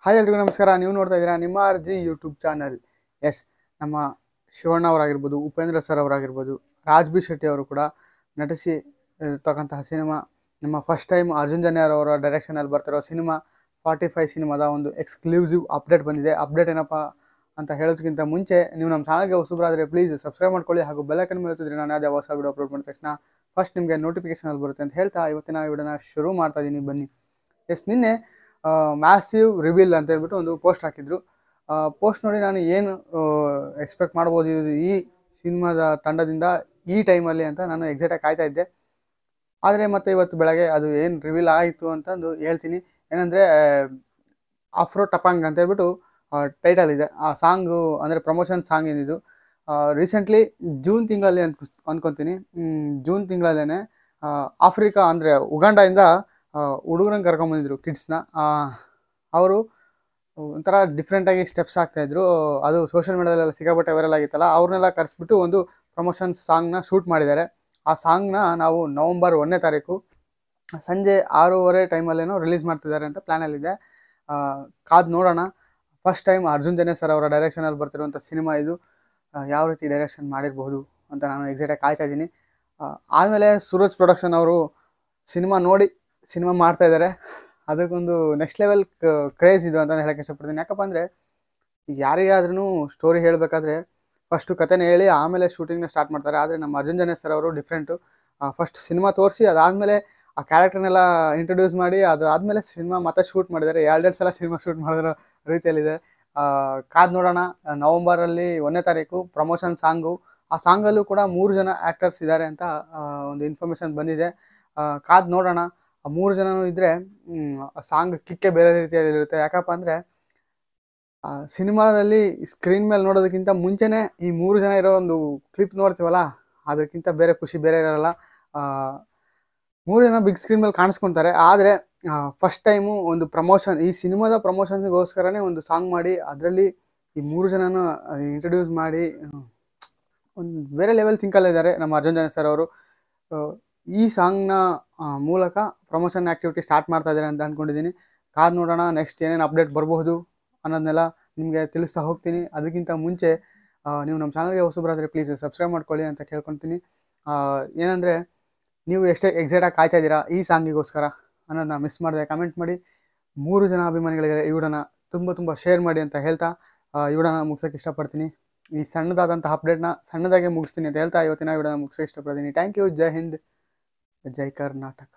Hi ಎಲ್ರಿಗೂ ನಮಸ್ಕಾರ. ನೀವು ನೋಡ್ತಾ ಇದ್ದೀರಾ ನಿಮ್ಮ RG ಯೂಟ್ಯೂಬ್ ಚಾನಲ್. ಎಸ್, ನಮ್ಮ ಶಿವಣ್ಣ ಅವರಾಗಿರ್ಬೋದು, ಉಪೇಂದ್ರ ಸರ್ ಅವರಾಗಿರ್ಬೋದು, ರಾಜ್ ಬಿ ಶೆಟ್ಟಿ ಅವರು ಕೂಡ ನಟಿಸಿ ಇರ್ತಕ್ಕಂತಹ ಸಿನಿಮಾ ನಮ್ಮ ಫಸ್ಟ್ ಟೈಮ್ ಅರ್ಜುನ್ ಜನ್ಯಾರ್ ಅವರ ಡೈರೆಕ್ಷನಲ್ಲಿ ಬರ್ತಿರೋ ಸಿನಿಮಾ 45 ಸಿನಿಮಾದ ಒಂದು ಎಕ್ಸ್ಕ್ಲೂಸಿವ್ ಅಪ್ಡೇಟ್ ಬಂದಿದೆ. ಅಪ್ಡೇಟ್ ಏನಪ್ಪ ಅಂತ ಹೇಳೋದಕ್ಕಿಂತ ಮುಂಚೆ ನೀವು ನಮ್ಮ ಚಾನಲ್ಗೆ ಹೊಸಬರಾದರೆ ಪ್ಲೀಸ್ ಸಬ್ಸ್ಕ್ರೈಬ್ ಮಾಡ್ಕೊಳ್ಳಿ ಹಾಗೂ ಬೆಲ್ಲೈಕನ್ ಮೇಲೆ ಒತ್ತಿದ್ರೆ ನಾನು ಯಾವುದೇ ಹೊಸ ವಿಡಿಯೋ ಅಪ್ಲೋಡ್ ಮಾಡಿದ ತಕ್ಷಣ ಫಸ್ಟ್ ನಿಮಗೆ ನೋಟಿಫಿಕೇಶನ್ ಬರುತ್ತೆ ಅಂತ ಹೇಳ್ತಾ ಇವತ್ತಿನ ವಿಡಿಯೋನ ಶುರು ಮಾಡ್ತಾ ಇದ್ದೀನಿ. ಬನ್ನಿ. ಎಸ್, ನಿನ್ನೆ ಮ್ಯಾಸಿವ್ ರಿವೀಲ್ ಅಂತ ಹೇಳ್ಬಿಟ್ಟು ಒಂದು ಪೋಸ್ಟ್ ಹಾಕಿದ್ರು. ಪೋಸ್ಟ್ ನೋಡಿ ನಾನು ಏನು ಎಕ್ಸ್ಪೆಕ್ಟ್ ಮಾಡ್ಬೋದು ಈ ಸಿನಿಮಾದ ತಂಡದಿಂದ ಈ ಟೈಮಲ್ಲಿ ಅಂತ ನಾನು ಎಕ್ಸಾಕ್ಟಾಗಿ ಕಾಯ್ತಾ ಇದ್ದೆ. ಆದರೆ ಮತ್ತೆ ಇವತ್ತು ಬೆಳಗ್ಗೆ ಅದು ಏನು ರಿವೀಲ್ ಆಯಿತು ಅಂತಂದು ಹೇಳ್ತೀನಿ. ಏನಂದರೆ ಆಫ್ರೋ ಟಪಾಂಗ್ ಅಂತ ಹೇಳ್ಬಿಟ್ಟು ಟೈಟಲ್ ಇದೆ. ಆ ಸಾಂಗು ಅಂದರೆ ಪ್ರಮೋಷನ್ ಸಾಂಗ್ ಏನಿದು ರೀಸೆಂಟ್ಲಿ ಜೂನ್ ತಿಂಗಳಲ್ಲಿ ಅಂದ್ಕೊತೀನಿ. ಜೂನ್ ತಿಂಗಳಲ್ಲೇ ಆಫ್ರಿಕಾ ಅಂದರೆ ಉಗಾಂಡದಿಂದ ಹುಡುಗರನ್ನ ಕರ್ಕೊಂಬಂದಿದ್ರು, ಕಿಡ್ಸ್ನ. ಅವರು ಒಂಥರ ಡಿಫ್ರೆಂಟಾಗಿ ಸ್ಟೆಪ್ಸ್ ಆಗ್ತಾಯಿದ್ರು. ಅದು ಸೋಷಿಯಲ್ ಮೀಡಿಯಾದಲ್ಲೆಲ್ಲ ಸಿಕ್ಕಾಪಟ್ಟೆ ವೈರಲ್ ಆಗಿತ್ತಲ್ಲ, ಅವ್ರನ್ನೆಲ್ಲ ಕರೆಸ್ಬಿಟ್ಟು ಒಂದು ಪ್ರಮೋಷನ್ ಸಾಂಗ್ನ ಶೂಟ್ ಮಾಡಿದ್ದಾರೆ. ಆ ಸಾಂಗ್ನ ನಾವು ನವಂಬರ್ 1ನೇ ತಾರೀಕು ಸಂಜೆ 6:30 ಟೈಮಲ್ಲೇನೋ ರಿಲೀಸ್ ಮಾಡ್ತಿದ್ದಾರೆ ಅಂತ ಪ್ಲ್ಯಾನಲ್ಲಿದೆ. ಕಾದು ನೋಡೋಣ. First time Arjun Janya sir ಅವರ ಡೈರೆಕ್ಷನಲ್ಲಿ ಬರ್ತಿರುವಂಥ ಸಿನಿಮಾ ಇದು. ಯಾವ ರೀತಿ ಡೈರೆಕ್ಷನ್ ಮಾಡಿರ್ಬೋದು ಅಂತ ನಾನು ಎಕ್ಸಾಕ್ಟಾಗಿ ಕಾಯ್ತಾ ಇದ್ದೀನಿ. ಆದಮೇಲೆ ಸೂರಜ್ ಪ್ರೊಡಕ್ಷನ್ ಅವರು ಸಿನಿಮಾ ನೋಡಿ ಸಿನಿಮಾ ಮಾಡ್ತಾ ಇದ್ದಾರೆ. ಅದಕ್ಕೊಂದು ನೆಕ್ಸ್ಟ್ ಲೆವೆಲ್ ಕ್ರೇಜ್ ಇದು ಅಂತ ಹೇಳೋಕ್ಕೆ ಇಷ್ಟಪಡ್ತೀನಿ. ಯಾಕಪ್ಪ ಅಂದರೆ ಈಗ ಯಾರಿಗಾದ್ರೂ ಸ್ಟೋರಿ ಹೇಳಬೇಕಾದ್ರೆ ಫಸ್ಟು ಕಥೆನ ಹೇಳಿ ಆಮೇಲೆ ಶೂಟಿಂಗ್ನ ಸ್ಟಾರ್ಟ್ ಮಾಡ್ತಾರೆ. ಆದರೆ ನಮ್ಮ ಅರ್ಜುನ್ ಜನ್ಯ ಸರ್ ಅವರು ಡಿಫ್ರೆಂಟು. ಫಸ್ಟ್ ಸಿನಿಮಾ ತೋರಿಸಿ ಅದಾದಮೇಲೆ ಆ ಕ್ಯಾರೆಕ್ಟರ್ನೆಲ್ಲ ಇಂಟ್ರೊಡ್ಯೂಸ್ ಮಾಡಿ ಅದಾದಮೇಲೆ ಸಿನಿಮಾ ಮತ್ತೆ ಶೂಟ್ ಮಾಡಿದ್ದಾರೆ. 2 ಸಲ ಸಿನಿಮಾ ಶೂಟ್ ಮಾಡಿರೋ ರೀತಿಯಲ್ಲಿದೆ. ಕಾದು ನೋಡೋಣ. ನವಂಬರಲ್ಲಿ 1ನೇ ತಾರೀಕು ಪ್ರಮೋಷನ್ ಸಾಂಗು. ಆ ಸಾಂಗಲ್ಲೂ ಕೂಡ 3 ಜನ ಆ್ಯಕ್ಟರ್ಸ್ ಇದ್ದಾರೆ ಅಂತ ಒಂದು ಇನ್ಫಾರ್ಮೇಷನ್ ಬಂದಿದೆ. ಕಾದು ನೋಡೋಣ. ಆ 3 ಜನನೂ ಇದ್ದರೆ ಸಾಂಗ್ ಕಿಕ್ಕೇ ಬೇರೆ ರೀತಿಯಲ್ಲಿರುತ್ತೆ. ಯಾಕಪ್ಪ ಅಂದರೆ ಸಿನಿಮಾದಲ್ಲಿ ಸ್ಕ್ರೀನ್ ಮೇಲೆ ನೋಡೋದಕ್ಕಿಂತ ಮುಂಚೆನೇ ಈ 3 ಜನ ಇರೋ ಒಂದು ಕ್ಲಿಪ್ ನೋಡ್ತೀವಲ್ಲ, ಅದಕ್ಕಿಂತ ಬೇರೆ ಖುಷಿ ಬೇರೆ ಇರೋಲ್ಲ. 3 ಜನ ಬಿಗ್ ಸ್ಕ್ರೀನ್ ಮೇಲೆ ಕಾಣಿಸ್ಕೊತಾರೆ. ಆದರೆ ಫಸ್ಟ್ ಟೈಮು ಒಂದು ಪ್ರಮೋಷನ್, ಈ ಸಿನಿಮಾದ ಪ್ರಮೋಷನ್ಗೋಸ್ಕರನೇ ಒಂದು ಸಾಂಗ್ ಮಾಡಿ ಅದರಲ್ಲಿ ಈ 3 ಜನನ ಇಂಟ್ರೊಡ್ಯೂಸ್ ಮಾಡಿ ಒಂದು ಬೇರೆ ಲೆವೆಲ್ ಥಿಂಕಲ್ಲಿದ್ದಾರೆ ನಮ್ಮ ಅರ್ಜುನ್ ಜನ್ಯ ಸರ್ ಅವರು. ಈ ಸಾಂಗ್ನ ಮೂಲಕ ಪ್ರಮೋಷನ್ ಆ್ಯಕ್ಟಿವಿಟಿ ಸ್ಟಾರ್ಟ್ ಮಾಡ್ತಾ ಇದ್ದಾರೆ ಅಂತ ಅಂದ್ಕೊಂಡಿದ್ದೀನಿ. ಕಾದು ನೋಡೋಣ ನೆಕ್ಸ್ಟ್ ಏನೇನು ಅಪ್ಡೇಟ್ ಬರಬಹುದು ಅನ್ನೋದನ್ನೆಲ್ಲ ನಿಮಗೆ ತಿಳಿಸ್ತಾ ಹೋಗ್ತೀನಿ. ಅದಕ್ಕಿಂತ ಮುಂಚೆ ನೀವು ನಮ್ಮ ಚಾನಲ್ಗೆ ಹೊಸಬರಾದರೆ ಪ್ಲೀಸ್ ಸಬ್ಸ್ಕ್ರೈಬ್ ಮಾಡ್ಕೊಳ್ಳಿ ಅಂತ ಕೇಳ್ಕೊತೀನಿ. ಏನಂದರೆ ನೀವು ಎಷ್ಟೇ ಎಕ್ಸಾಕ್ಟಾಗಿ ಕಾಯ್ತಾ ಇದ್ದೀರಾ ಈ ಸಾಂಗಿಗೋಸ್ಕರ ಅನ್ನೋದನ್ನ ಮಿಸ್ ಮಾಡಿದೆ ಕಮೆಂಟ್ ಮಾಡಿ. 3 ಜನ ಅಭಿಮಾನಿಗಳಿಗೆ ಈ ವಿಡಿಯೋನ ತುಂಬ ಶೇರ್ ಮಾಡಿ ಅಂತ ಹೇಳ್ತಾ ಈ ವಿಡಿಯೋನ ಮುಗಿಸೋಕ್ಕೆ ಇಷ್ಟಪಡ್ತೀನಿ. ಈ ಸಣ್ಣದಾದಂಥ ಅಪ್ಡೇಟ್ನ ಸಣ್ಣದಾಗೆ ಮುಗಿಸ್ತೀನಿ ಅಂತ ಹೇಳ್ತಾ ಇವತ್ತಿನ ವಿಡಿಯೋನ ಮುಗಿಸೋಕ್ಕೆ ಇಷ್ಟಪಡ್ತೀನಿ. Thank you. ಜೈ ಹಿಂದ್, ಜೈ ಕರ್ನಾಟಕ.